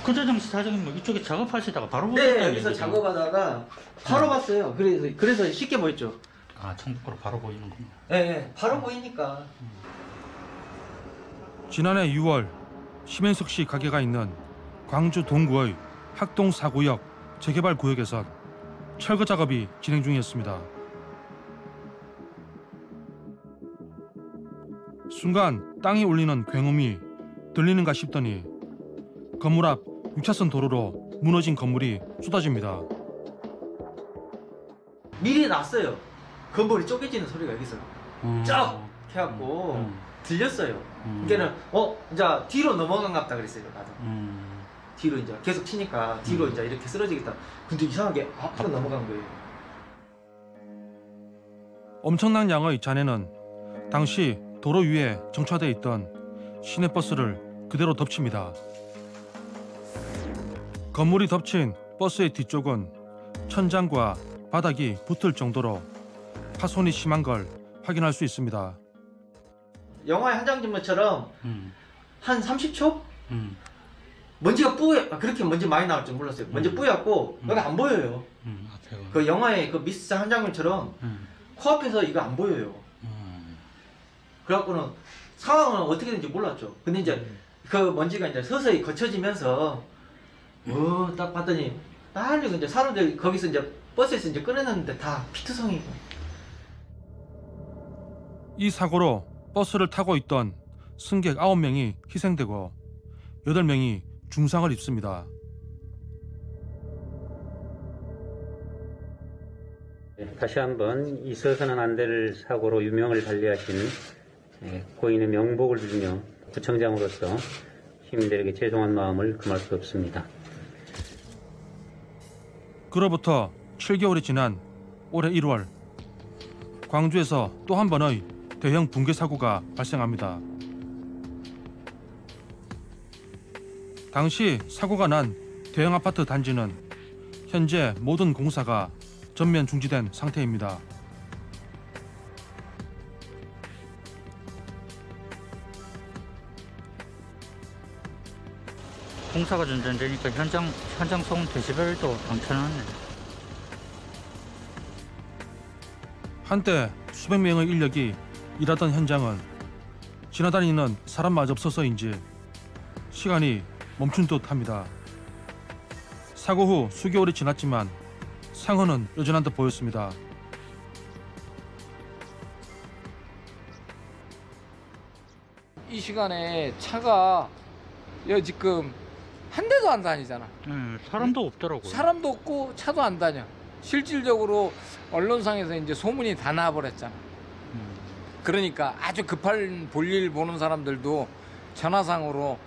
그때 당시 사장님 뭐 이쪽에 작업하시다가 바로 네, 보셨다는 여기서 얘기죠? 작업하다가 바로 봤어요. 그래서 쉽게 보였죠. 아, 창밖으로 바로 보이는군요. 네, 바로 보이니까. 지난해 6월 심현석 씨 가게가 있는 광주 동구의 학동 4구역 재개발 구역에선 철거 작업이 진행 중이었습니다. 순간 땅이 울리는 굉음이 들리는가 싶더니 건물 앞 6차선 도로로 무너진 건물이 쏟아집니다. 미리 났어요. 건물이 쪼개지는 소리가 여기서 쫙 해갖고 들렸어요. 그러니까는 이제 뒤로 넘어간갑다 그랬어요. 나도. 뒤로 이제 계속 치니까 뒤로 이제 이렇게 쓰러지겠다. 근데 이상하게 앞으로 넘어간 거예요. 엄청난 양의 잔해는 당시 도로 위에 정차돼 있던 시내버스를 그대로 덮칩니다. 건물이 덮친 버스의 뒤쪽은 천장과 바닥이 붙을 정도로 파손이 심한 걸 확인할 수 있습니다. 영화의 한 장면처럼 한 30초? 먼지가 뿌여, 그렇게 먼지 많이 나올 줄 몰랐어요. 먼지 뿌였고 여기 안 보여요. 그 영화의 그 미스 한 장면처럼 코앞에서 이거 안 보여요. 그래갖고는 상황은 어떻게 되는지 몰랐죠. 근데 이제 그 먼지가 이제 서서히 거쳐지면서 딱 봤더니 빨리 이제 사람들 거기서 이제 버스에서 이제 꺼내놨는데 다 피투성이고. 이 사고로 버스를 타고 있던 승객 9명이 희생되고 8명이 중상을 입습니다. 다시 한번 있어서는 안 될 사고로 유명을 달리하신 고인의 명복을 빌며 구청장으로서 시민들에게 죄송한 마음을 금할 수 없습니다. 그로부터 7개월이 지난 올해 1월 광주에서 또 한 번의 대형 붕괴 사고가 발생합니다. 당시 사고가 난 대형 아파트 단지는 현재 모든 공사가 전면 중지된 상태입니다. 공사가 전전되니까 현장 소음 데시벨도 당쳐놨네. 한때 수백 명의 인력이 일하던 현장은 지나다니는 사람마저 없어서인지 시간이 멈춘 듯합니다. 사고 후 수개월이 지났지만 상흔은 여전한 듯 보였습니다. 이 시간에 차가 여기 지금 한 대도 안 다니잖아. 사람도 없더라고요. 사람도 없고 차도 안 다녀. 실질적으로 언론상에서 이제 소문이 다 나버렸잖아. 그러니까 아주 급한 볼일 보는 사람들도 전화상으로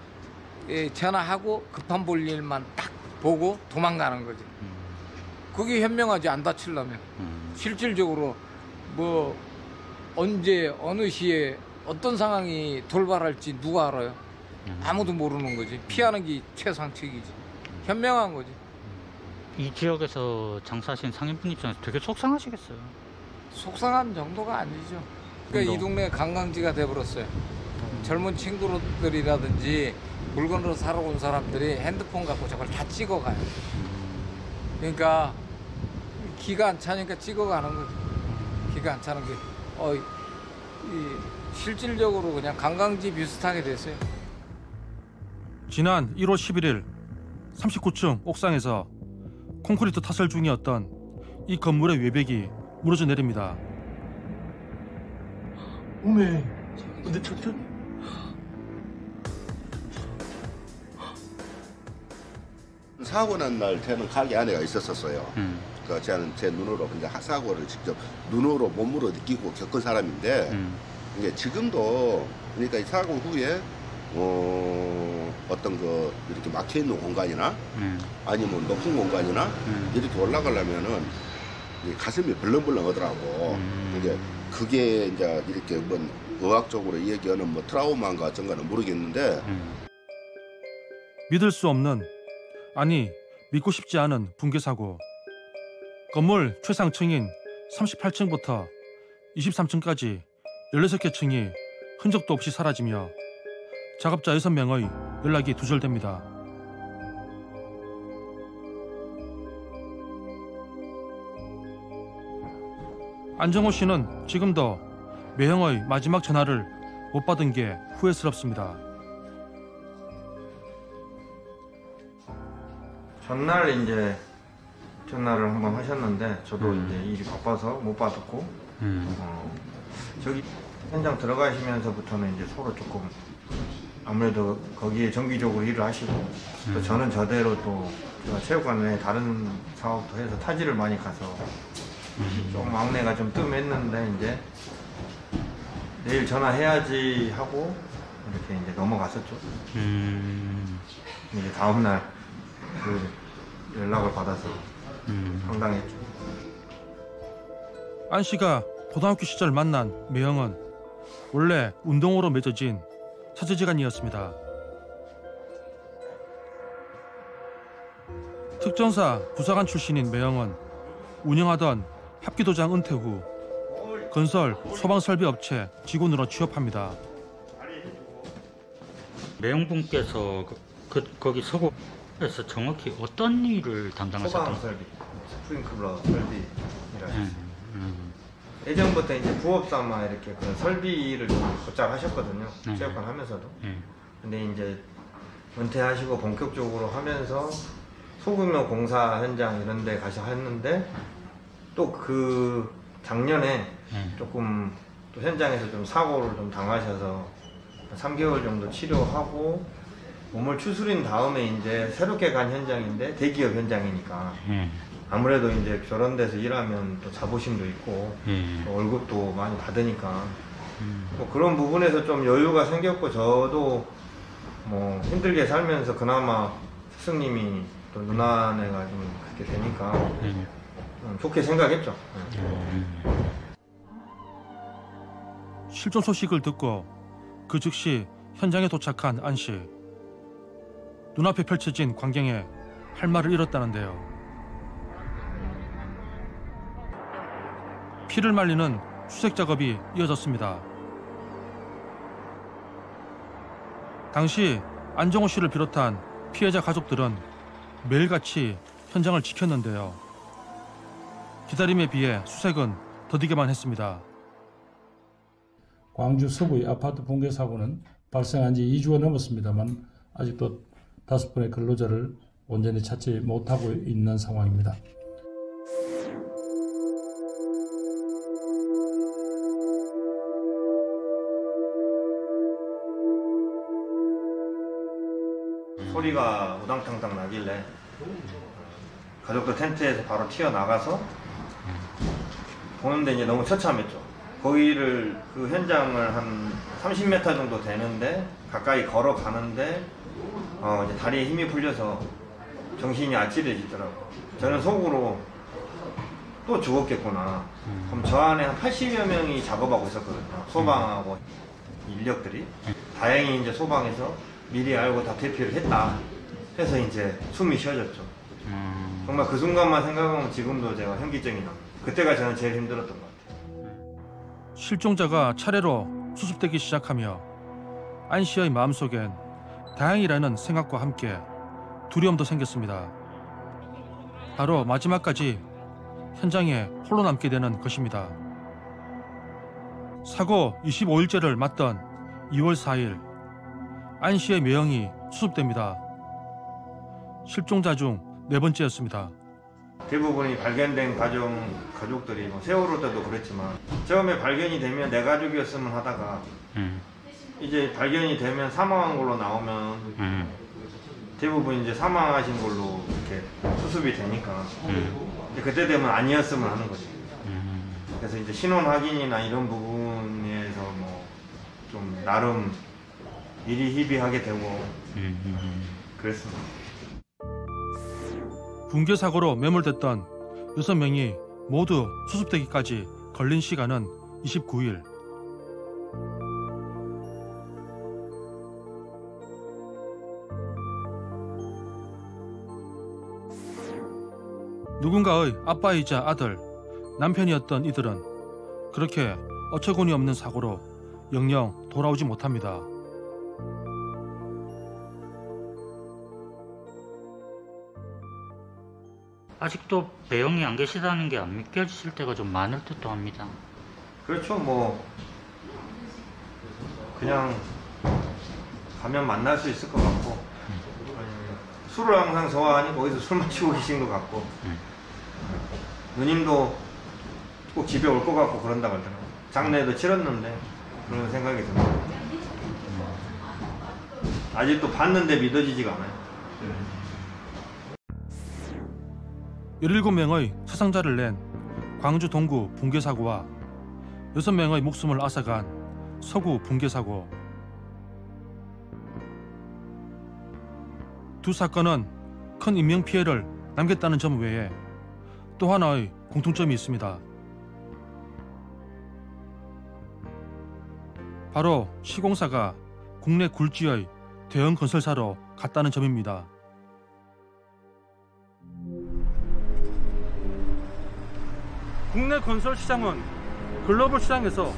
전화하고 급한 볼일만 딱 보고 도망가는 거지. 그게 현명하지, 안 다치려면. 실질적으로 뭐 언제 어느 시에 어떤 상황이 돌발할지 누가 알아요? 아무도 모르는 거지. 피하는 게 최상책이지. 현명한 거지. 이 지역에서 장사하신 상인분 입장에서 되게 속상하시겠어요. 속상한 정도가 아니죠. 그러니까 이 동네가 관광지가 돼버렸어요. 젊은 친구들이라든지 물건으로 사러 온 사람들이 핸드폰 갖고 저걸 다 찍어가요. 그러니까 기가 안 차니까 찍어가는 거죠. 기가 안 차는 게 실질적으로 그냥 관광지 비슷하게 됐어요. 지난 1월 11일 39층 옥상에서 콘크리트 타설 중이었던 이 건물의 외벽이 무너져 내립니다. 어메, 근데 사고 난 날 저는 가게 안에가 있었어요. 그 저는 제 눈으로 이제 사고를 직접 눈으로 몸으로 느끼고 겪은 사람인데 이게 지금도 그러니까 이 사고 후에 어떤 그 이렇게 막혀 있는 공간이나 아니면 높은 공간이나 이렇게 올라가려면은 가슴이 벌렁벌렁하더라고. 이게 그게 이제 이렇게 뭐 의학적으로 얘기하는 뭐 트라우마인가 어쩐가는 모르겠는데 믿을 수 없는, 아니 믿고 싶지 않은 붕괴 사고. 건물 최상층인 38층부터 23층까지 16개 층이 흔적도 없이 사라지며 작업자 6명의 연락이 두절됩니다. 안정호 씨는 지금도 매형의 마지막 전화를 못 받은 게 후회스럽습니다. 전날 이제 전화를 한번 하셨는데 저도 이제 일이 바빠서 못 받았고 저기 현장 들어가시면서부터는 이제 서로 조금 아무래도 거기에 정기적으로 일을 하시고 또 저는 저대로 또 제가 체육관 외에 다른 사업도 해서 타지를 많이 가서 좀 막내가 좀 뜸했는데 이제 내일 전화해야지 하고 이렇게 이제 넘어갔었죠. 이제 다음날 그 연락을 받아서 황당했죠. 안 씨가 고등학교 시절 만난 매형은 원래 운동으로 맺어진 사제지간이었습니다. 특전사 부사관 출신인 매형은 운영하던 합기도장 은퇴 후 건설 소방설비업체 직원으로 취업합니다. 매형분께서 거기 서구에서 정확히 어떤 일을 담당하셨던 소방 설비, 스프링클러 설비이라 예전부터 이제 부업 삼아 이렇게 그런 설비 일을 좀 곧잘 하셨거든요. 체육관 하면서도. 근데 이제 은퇴하시고 본격적으로 하면서 소규모 공사 현장 이런 데 가서 했는데 또 그 작년에 조금 또 현장에서 좀 사고를 좀 당하셔서 3개월 정도 치료하고 몸을 추스린 다음에 이제 새롭게 간 현장인데 대기업 현장이니까 아무래도 이제 저런 데서 일하면 또 자부심도 있고 또 월급도 많이 받으니까 뭐 그런 부분에서 좀 여유가 생겼고 저도 뭐 힘들게 살면서 그나마 스승님이 또 누나네가 좀 그렇게 되니까 좋게 생각했죠. 실종 소식을 듣고 그 즉시 현장에 도착한 안 씨. 눈앞에 펼쳐진 광경에 할 말을 잃었다는데요. 피를 말리는 수색 작업이 이어졌습니다. 당시 안정호 씨를 비롯한 피해자 가족들은 매일같이 현장을 지켰는데요. 기다림에 비해 수색은 더디게만 했습니다. 광주 서부의 아파트 붕괴 사고는 발생한 지 2주가 넘었습니다만 아직도 5분의 근로자를 온전히 찾지 못하고 있는 상황입니다. 소리가 우당탕탕 나길래 가족들 텐트에서 바로 튀어나가서 보는데 이제 너무 처참했죠. 거기를 그 현장을 한 30m 정도 되는데 가까이 걸어가는데 이제 다리에 힘이 풀려서 정신이 아찔해지더라고요. 저는 속으로 또 죽었겠구나. 그럼 저 안에 한 80여 명이 작업하고 있었거든요. 소방하고 인력들이. 다행히 이제 소방에서 미리 알고 다 대피를 했다 해서 이제 숨이 쉬어졌죠. 정말 그 순간만 생각하면 지금도 제가 현기증이 납니다. 그때가 저는 제일 힘들었던 것 같아요. 실종자가 차례로 수습되기 시작하며 안 씨의 마음속엔 다행이라는 생각과 함께 두려움도 생겼습니다. 바로 마지막까지 현장에 홀로 남게 되는 것입니다. 사고 25일째를 맞던 2월 4일 안 씨의 매형이 수습됩니다. 실종자 중 4번째였습니다. 대부분이 발견된 가족들이 뭐 세월호 때도 그랬지만 처음에 발견이 되면 내 가족이었으면 하다가 이제 발견이 되면 사망한 걸로 나오면 대부분 이제 사망하신 걸로 이렇게 수습이 되니까 이제 그때 되면 아니었으면 하는 거지. 그래서 이제 신원 확인이나 이런 부분에서 뭐 좀 나름 일희희비하게 되고 그랬습니다. 붕괴 사고로 매몰됐던 6명이 모두 수습되기까지 걸린 시간은 29일. 누군가의 아빠이자 아들, 남편이었던 이들은 그렇게 어처구니 없는 사고로 영영 돌아오지 못합니다. 아직도 배영이 안 계시다는 게 안 믿겨지실 때가 좀 많을 듯도 합니다. 그렇죠. 뭐 그냥 가면 만날 수 있을 것 같고 술을 항상 좋아하니 거기서 술 마시고 계신 것 같고 누님도 꼭 집에 올 것 같고 그런다 그러더라고요. 장례도 치렀는데 그런 생각이 듭니다. 아직도 봤는데 믿어지지가 않아요. 17명의 사상자를 낸 광주 동구 붕괴사고와 6명의 목숨을 앗아간 서구 붕괴사고. 두 사건은 큰 인명피해를 남겼다는 점 외에 또 하나의 공통점이 있습니다. 바로 시공사가 국내 굴지의 대형 건설사로 갔다는 점입니다. 국내 건설 시장은 글로벌 시장에서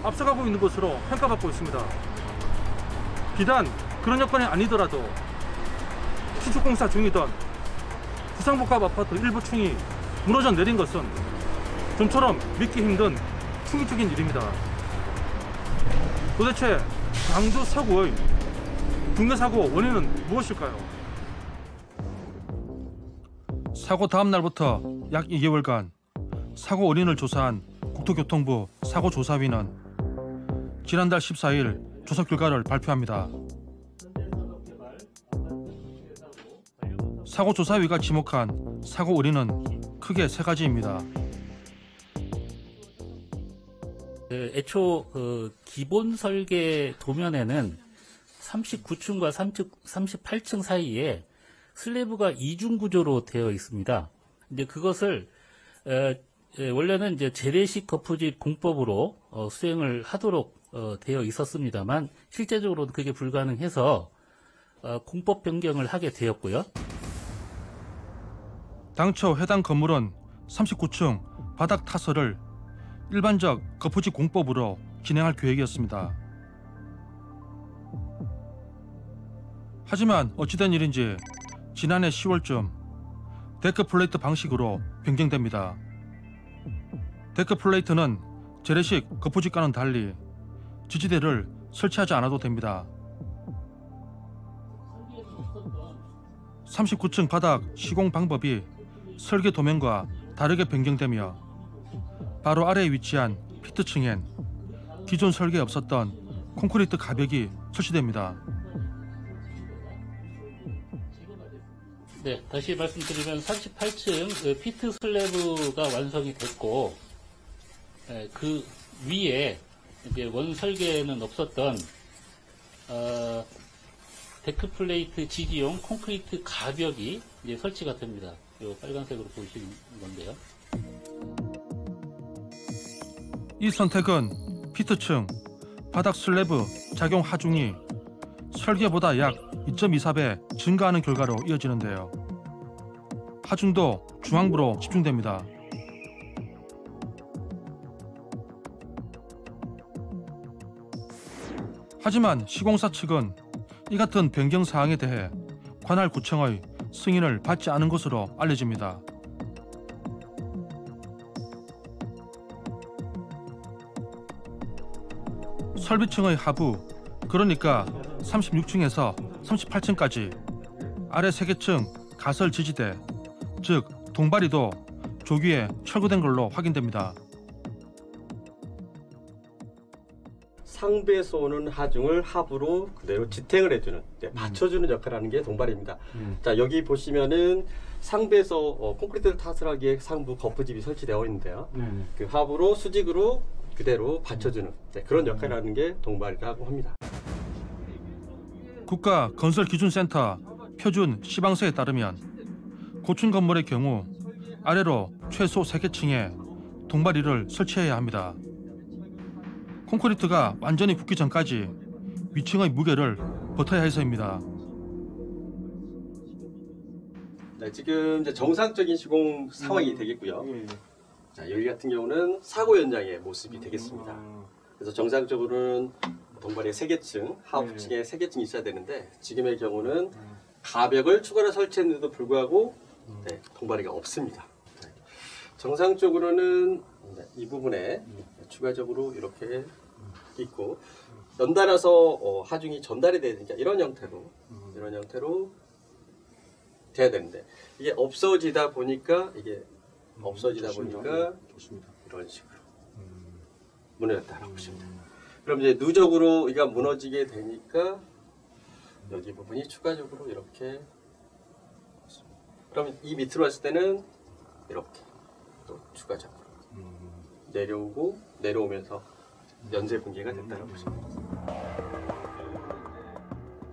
앞서가고 있는 것으로 평가받고 있습니다. 비단 그런 여건이 아니더라도 신축공사 중이던 부상복합 아파트 일부 층이 무너져 내린 것은 좀처럼 믿기 힘든 충격적인 일입니다. 도대체 광주 서구의 붕괴사고 원인은 무엇일까요? 사고 다음 날부터 약 2개월간 사고 원인을 조사한 국토교통부 사고조사위는 지난달 14일 조사 결과를 발표합니다. 사고조사위가 지목한 사고 원인은 크게 3가지입니다. 애초 기본 설계 도면에는 39층과 38층 사이에 슬래브가 이중 구조로 되어 있습니다. 이제 그것을 원래는 이제 재래식 거푸집 공법으로 수행을 하도록 되어 있었습니다만 실제적으로는 그게 불가능해서 공법 변경을 하게 되었고요. 당초 해당 건물은 39층 바닥 타설을 일반적 거푸집 공법으로 진행할 계획이었습니다. 하지만 어찌된 일인지 지난해 10월쯤 데크 플레이트 방식으로 변경됩니다. 데크 플레이트는 재래식 거푸집과는 달리 지지대를 설치하지 않아도 됩니다. 39층 바닥 시공 방법이 설계 도면과 다르게 변경되며 바로 아래에 위치한 피트층엔 기존 설계에 없었던 콘크리트 가벽이 설치됩니다. 네, 다시 말씀드리면 38층 피트 슬래브가 완성이 됐고 그 위에 이제 원 설계는 없었던 데크 플레이트 지지용 콘크리트 가벽이 이제 설치가 됩니다. 이 빨간색으로 보이시는 건데요. 이 선택은 피트층 바닥 슬래브 작용 하중이 설계보다 약 2.24배 증가하는 결과로 이어지는데요. 하중도 중앙부로 집중됩니다. 하지만 시공사 측은 이 같은 변경 사항에 대해 관할 구청의 승인을 받지 않은 것으로 알려집니다. 설비층의 하부, 그러니까 36층에서 38층까지 아래 3개층 가설 지지대, 즉 동바리도 조기에 철거된 걸로 확인됩니다. 상부에서 오는 하중을 하부로 그대로 지탱을 해주는, 받쳐주는 역할을 하는 게 동발입니다. 자, 여기 보시면은 상부에서 콘크리트를 타설하기에 상부 거푸집이 설치되어 있는데요. 그 하부로 수직으로 그대로 받쳐주는 그런 역할을 하는 게 동발이라고 합니다. 국가건설기준센터 표준 시방서에 따르면 고층 건물의 경우 아래로 최소 3개층에 동바리를 설치해야 합니다. 콘크리트가 완전히 붙기 전까지 위층의 무게를 버텨야 해서입니다. 네, 지금 이제 정상적인 시공 상황이 되겠고요. 자, 여기 같은 경우는 사고 현장의 모습이 되겠습니다. 그래서 정상적으로는 동발의 3개층, 하부층에 3개층이 있어야 되는데 지금의 경우는 가벽을 추가로 설치했는데도 불구하고 네, 동바리가 없습니다. 네. 정상적으로는 이 부분에 추가적으로 이렇게 있고 연달아서 하중이 전달이 되니까 이런 형태로 돼야 되는데 이게 없어지다 보니까 이런 식으로 무너졌다라고 보시면 됩니다. 그럼 이제 누적으로 이가 무너지게 되니까 여기 부분이 추가적으로 이렇게 그럼 이 밑으로 왔을 때는 이렇게 또 추가적으로 내려오면서 연쇄 붕괴가 됐다고 보시면 됩니다.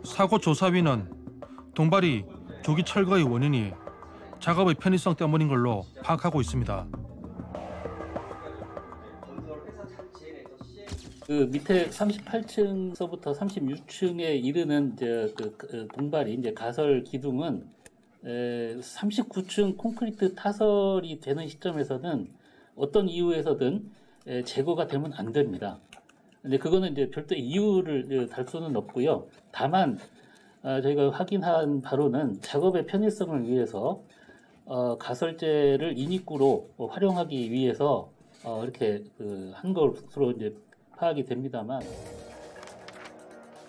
사고 조사위는 동발이 조기 철거의 원인이 작업의 편의성 때문인 걸로 파악하고 있습니다. 그 밑에 38층서부터 36층에 이르는 이제 그 동발이 이제 가설 기둥은 39층 콘크리트 타설이 되는 시점에서는 어떤 이유에서든 제거가 되면 안 됩니다. 근데 그거는 이제 별도 이유를 달 수는 없고요. 다만 저희가 확인한 바로는 작업의 편의성을 위해서 가설재를 인입구로 활용하기 위해서 이렇게 한 것으로 이제 파악이 됩니다만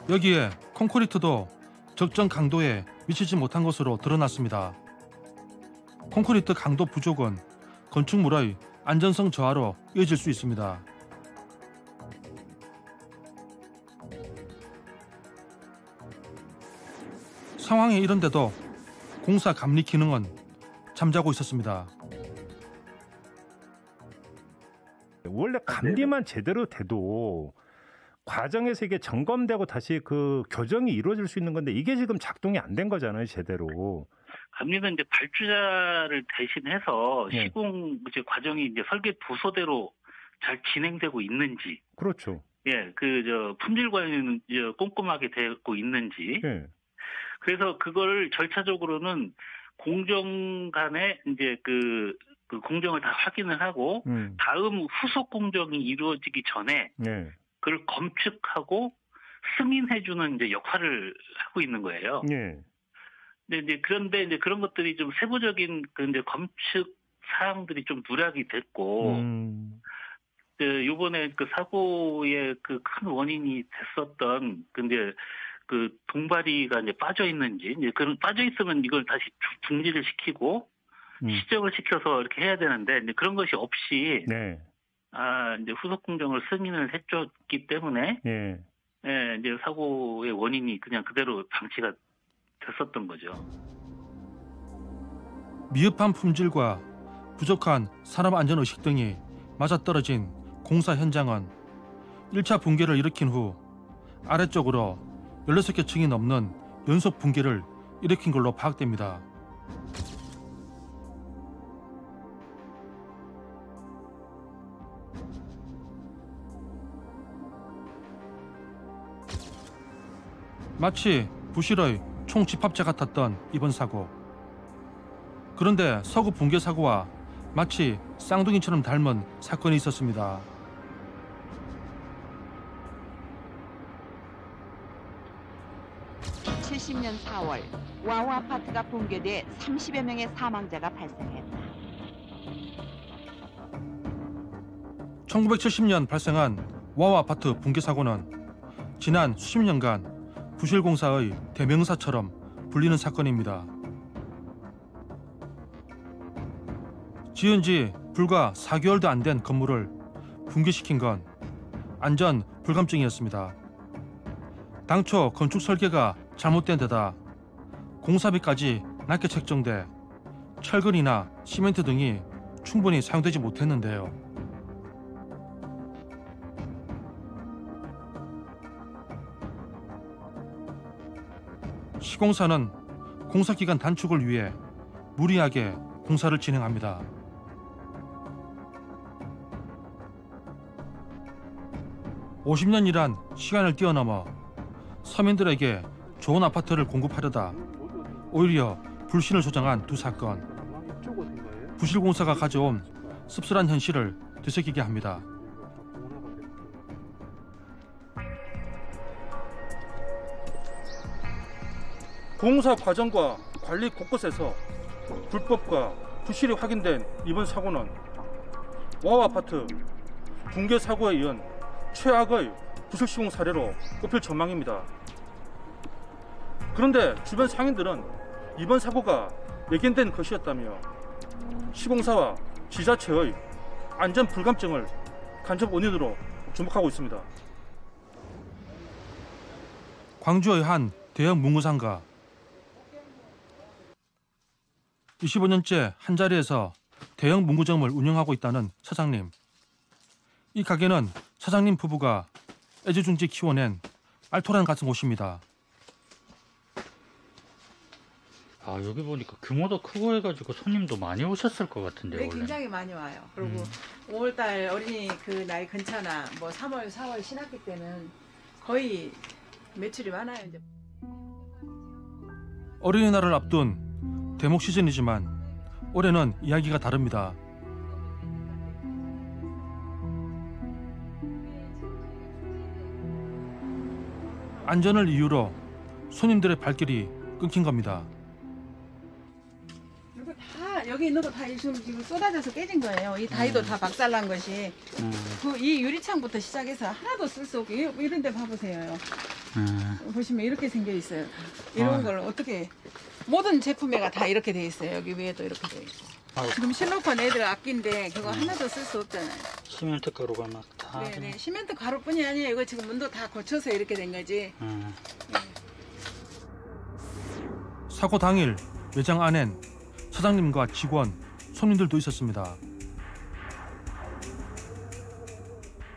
여기에 콘크리트도 적정 강도에 미치지 못한 것으로 드러났습니다. 콘크리트 강도 부족은 건축물의 안전성 저하로 이어질 수 있습니다. 상황이 이런데도 공사 감리 기능은 잠자고 있었습니다. 원래 감리만 제대로 돼도 과정에서 이게 점검되고 다시 그 교정이 이루어질 수 있는 건데 이게 지금 작동이 안 된 거잖아요, 제대로. 감리는 이제 발주자를 대신해서 시공 이제 과정이 이제 설계 부서대로 잘 진행되고 있는지. 그렇죠. 예, 품질 관리는 꼼꼼하게 되고 있는지. 예. 그래서 그걸 절차적으로는 공정 간에 이제 그 공정을 다 확인을 하고 다음 후속 공정이 이루어지기 전에 그걸 검측하고 승인해주는 이제 역할을 하고 있는 거예요. 근데 그런데 이제 그런 것들이 좀 세부적인 이제 검측 사항들이 좀 누락이 됐고, 요번에 그 사고의 그 큰 원인이 됐었던 그 동바리가 이제 빠져 있는지, 이제 그런 빠져 있으면 이걸 다시 중지를 시키고 시정을 시켜서 이렇게 해야 되는데 이제 그런 것이 없이 이제 후속 공정을 승인을 해줬기 때문에 이제 사고의 원인이 그냥 그대로 방치가 됐었던 거죠. 미흡한 품질과 부족한 산업안전의식 등이 맞아떨어진 공사 현장은 1차 붕괴를 일으킨 후 아래쪽으로 16개 층이 넘는 연속 붕괴를 일으킨 걸로 파악됩니다. 마치 부실의 총집합체 같았던 이번 사고. 그런데 서구 붕괴 사고와 마치 쌍둥이처럼 닮은 사건이 있었습니다. (70년 4월) 와우 아파트가 붕괴돼 30여 명의 사망자가 발생했다. 1970년 발생한 와우 아파트 붕괴 사고는 지난 수십 년간 부실공사의 대명사처럼 불리는 사건입니다. 지은 지 불과 4개월도 안 된 건물을 붕괴시킨 건 안전 불감증이었습니다. 당초 건축 설계가 잘못된 데다 공사비까지 낮게 책정돼 철근이나 시멘트 등이 충분히 사용되지 못했는데요. 시공사는 공사기간 단축을 위해 무리하게 공사를 진행합니다. (50년이란) 시간을 뛰어넘어 서민들에게 좋은 아파트를 공급하려다 오히려 불신을 조장한 두 사건. 부실공사가 가져온 씁쓸한 현실을 되새기게 합니다. 공사 과정과 관리 곳곳에서 불법과 부실이 확인된 이번 사고는 와우 아파트 붕괴 사고에 이은 최악의 부실 시공 사례로 꼽힐 전망입니다. 그런데 주변 상인들은 이번 사고가 예견된 것이었다며 시공사와 지자체의 안전 불감증을 간접 원인으로 주목하고 있습니다. 광주의 한 대형 문구상가. 25년째 한자리에서 대형 문구점을 운영하고 있다는 사장님. 이 가게는 사장님 부부가 애지중지 키워낸 알토란 같은 곳입니다. 아, 여기 보니까 규모도 크고 해가지고 손님도 많이 오셨을 것 같은데요. 네, 원래는. 굉장히 많이 와요. 그리고 5월달 어린이 그 나이 근처나 뭐 3월, 4월 신학기 때는 거의 매출이 많아요. 이제. 어린이날을 앞둔 대목 시즌이지만 올해는 이야기가 다릅니다. 안전을 이유로 손님들의 발길이 끊긴 겁니다. 이거 다 여기 있는 거 다 지금 쏟아져서 깨진 거예요. 이 다이도 다 박살난 것이. 이 유리창부터 시작해서 하나도 쓸 수 없고 이런 데 봐보세요. 보시면 이렇게 생겨 있어요. 이런 걸 어떻게 모든 제품에가 다 이렇게 돼 있어요. 여기 위에도 이렇게 돼 있고. 지금 실로폰 애들 아낀데 그거 하나도 쓸 수 없잖아요. 시멘트 가루가 막 다. 네네. 시멘트 가루뿐이 아니에요. 이거 지금 문도 다 고쳐서 이렇게 된 거지. 사고 당일 매장 안엔 사장님과 직원, 손님들도 있었습니다.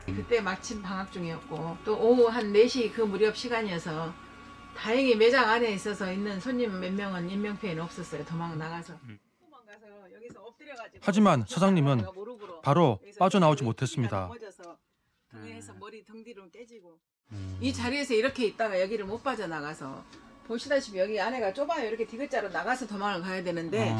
그때 마침 방학 중이었고 또 오후 한 4시 그 무렵 시간이어서 다행히 매장 안에 있어서 있는 손님 몇 명은 인명피해는 없었어요. 도망 나가서. 하지만 사장님은 바로 빠져나오지 못했습니다. 등에서 머리 등 뒤로 깨지고 이 자리에서 이렇게 있다가 여기를 못 빠져나가서 보시다시피 여기 안에가 좁아요. 이렇게 디귿자로 나가서 도망을 가야 되는데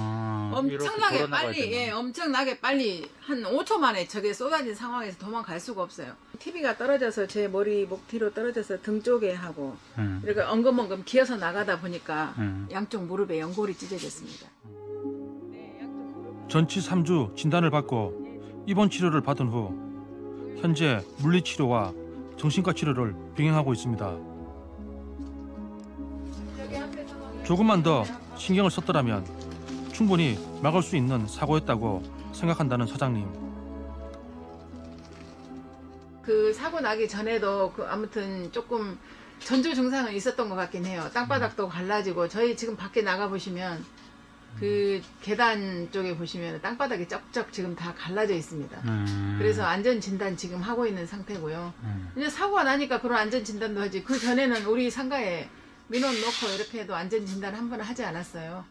엄청나게 빨리 엄청나게 빨리 한 5초 만에 저게 쏟아진 상황에서 도망갈 수가 없어요. TV가 떨어져서 제 머리 목 뒤로 떨어져서 등 쪽에 하고 이렇게 엉금엉금 기어서 나가다 보니까 양쪽 무릎에 연골이 찢어졌습니다. 전치 3주 진단을 받고 입원 치료를 받은 후 현재 물리치료와 정신과 치료를 병행하고 있습니다. 조금만 더 신경을 썼더라면 충분히 막을 수 있는 사고였다고 생각한다는 사장님. 그 사고 나기 전에도 아무튼 조금 전조 증상은 있었던 것 같긴 해요. 땅바닥도 갈라지고 저희 지금 밖에 나가 보시면 그 계단 쪽에 보시면 땅바닥이 쩍쩍 지금 다 갈라져 있습니다. 그래서 안전진단 지금 하고 있는 상태고요. 이제 사고가 나니까 그런 안전진단도 하지. 그 전에는 우리 상가에 민원 넣고 이렇게 해도 안전진단 한 번 하지 않았어요.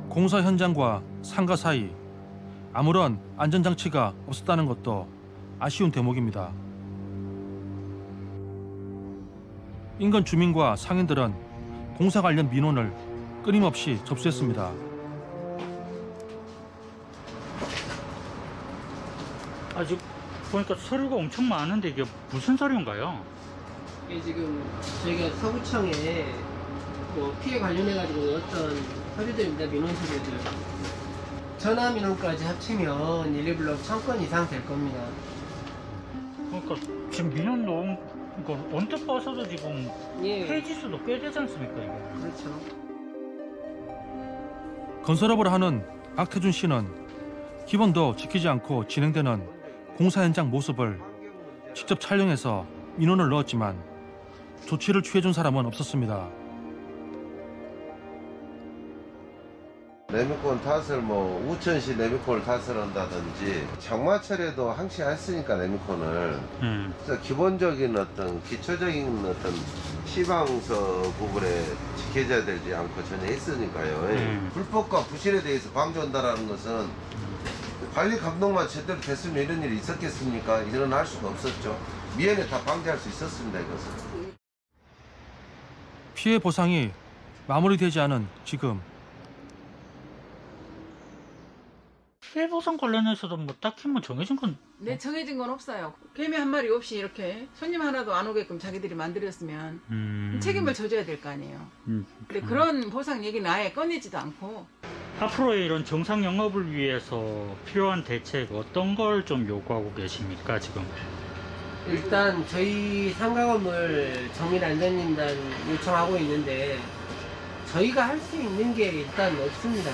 공사 현장과 상가 사이 아무런 안전장치가 없었다는 것도 아쉬운 대목입니다. 인근 주민과 상인들은 공사 관련 민원을 끊임없이 접수했습니다. 아직 보니까 서류가 엄청 많은데 이게 무슨 서류인가요? 이게 지금 저희가 서구청에 뭐 피해 관련해가지고 어떤 서류들입니다. 민원 서류들. 전화 민원까지 합치면 112블록 1000건 이상 될 겁니다. 그러니까 지금 민원 넣은 거 언뜻 봐서도 지금 페이지 수도 꽤 되지 않습니까 이게? 그렇죠. 건설업을 하는 박태준 씨는 기본도 지키지 않고 진행되는 공사 현장 모습을 직접 촬영해서 민원을 넣었지만 조치를 취해준 사람은 없었습니다. 레미콘 탓을 뭐 우천시 레미콘을 탓을 한다든지 장마철에도 항시 했으니까 레미콘을 그래서 기본적인 어떤 기초적인 어떤 시방서 부분에 지켜져야 되지 않고 전혀 했으니까요. 불법과 부실에 대해서 방조한다라는 것은 관리 감독만 제대로 됐으면 이런 일이 있었겠습니까? 일어날 수가 없었죠. 미연에 다 방지할 수 있었습니다. 이것은. 피해 보상이 마무리되지 않은 지금 피해 보상 관련해서도 뭐 딱히 뭐 정해진 건 네, 정해진 건 없어요. 개미 한 마리 없이 이렇게 손님 하나도 안 오게끔 자기들이 만들었으면 책임을 져줘야 될 거 아니에요. 근데 그런 보상 얘기는 아예 꺼내지도 않고. 앞으로의 이런 정상 영업을 위해서 필요한 대책 어떤 걸 좀 요구하고 계십니까 지금? 일단 저희 상가 건물 정밀안전인단 요청하고 있는데 저희가 할 수 있는 게 일단 없습니다.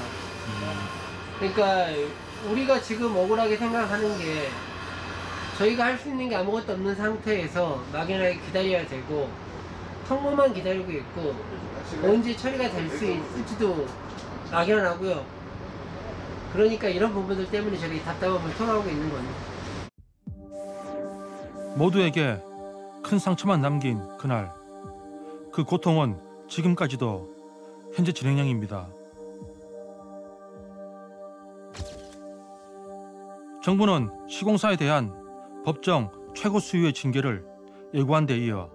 그러니까 우리가 지금 억울하게 생각하는 게 저희가 할 수 있는 게 아무것도 없는 상태에서 막연하게 기다려야 되고 통보만 기다리고 있고 언제 처리가 될 수 있을지도 막연하고요. 그러니까 이런 부분들 때문에 저희 답답함을 토로하고 있는 겁니다. 모두에게 큰 상처만 남긴 그날, 그 고통은 지금까지도 현재 진행형입니다. 정부는 시공사에 대한 법정 최고 수위의 징계를 예고한 데 이어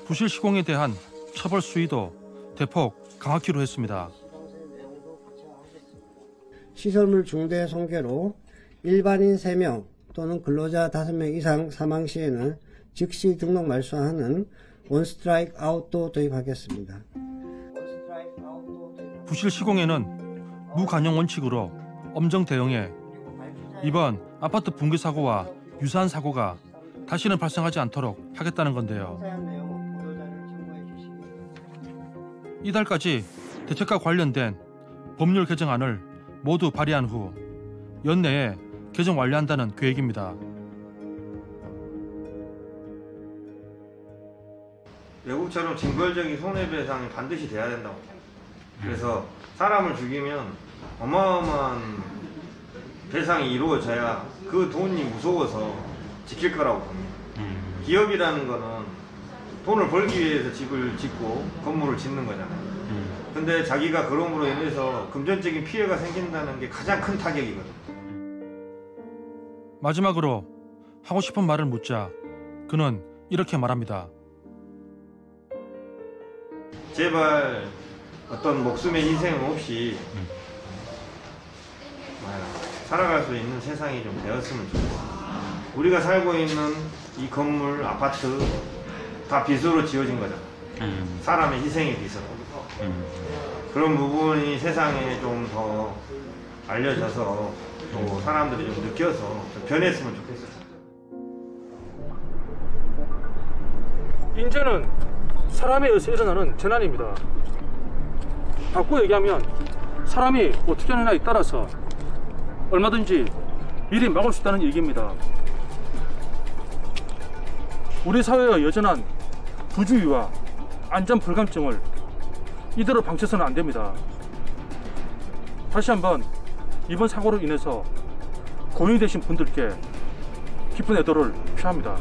부실 시공에 대한 처벌 수위도 대폭 강화키로 했습니다. 시설물 중대 손괴로 일반인 3명 또는 근로자 5명 이상 사망 시에는 즉시 등록 말소하는 원스트라이크 아웃도 도입하겠습니다. 부실 시공에는 무관용 원칙으로 엄정 대응해 이번 아파트 붕괴 사고와 유사한 사고가 다시는 발생하지 않도록 하겠다는 건데요. 이달까지 대책과 관련된 법률 개정안을 모두 발의한 후 연내에 개정 완료한다는 계획입니다. 외국처럼 징벌적인 손해배상이 반드시 돼야 된다고. 그래서 사람을 죽이면 어마어마한 배상이 이루어져야 그 돈이 무서워서 지킬 거라고 봅니다. 기업이라는 거는 돈을 벌기 위해서 집을 짓고 건물을 짓는 거잖아요. 근데 자기가 그럼으로 인해서 금전적인 피해가 생긴다는 게 가장 큰 타격이거든요. 마지막으로 하고 싶은 말을 묻자 그는 이렇게 말합니다. 제발 어떤 목숨의 희생 없이 살아갈 수 있는 세상이 좀 되었으면 좋겠어요. 우리가 살고 있는 이 건물, 아파트 다 빚으로 지어진 거잖아. 사람의 희생의 빚으로. 그런 부분이 세상에 좀 더 알려져서 또 사람들이 좀 느껴서 좀 변했으면 좋겠어요. 인재는 사람에 의해서 일어나는 재난입니다. 바꾸어 얘기하면 사람이 어떻게 하느냐에 따라서 얼마든지 미리 막을 수 있다는 얘기입니다. 우리 사회의 여전한 부주의와 안전 불감증을 이대로 방치해서는 안 됩니다. 다시 한번 이번 사고로 인해서 고인이 되신 분들께 깊은 애도를 표합니다.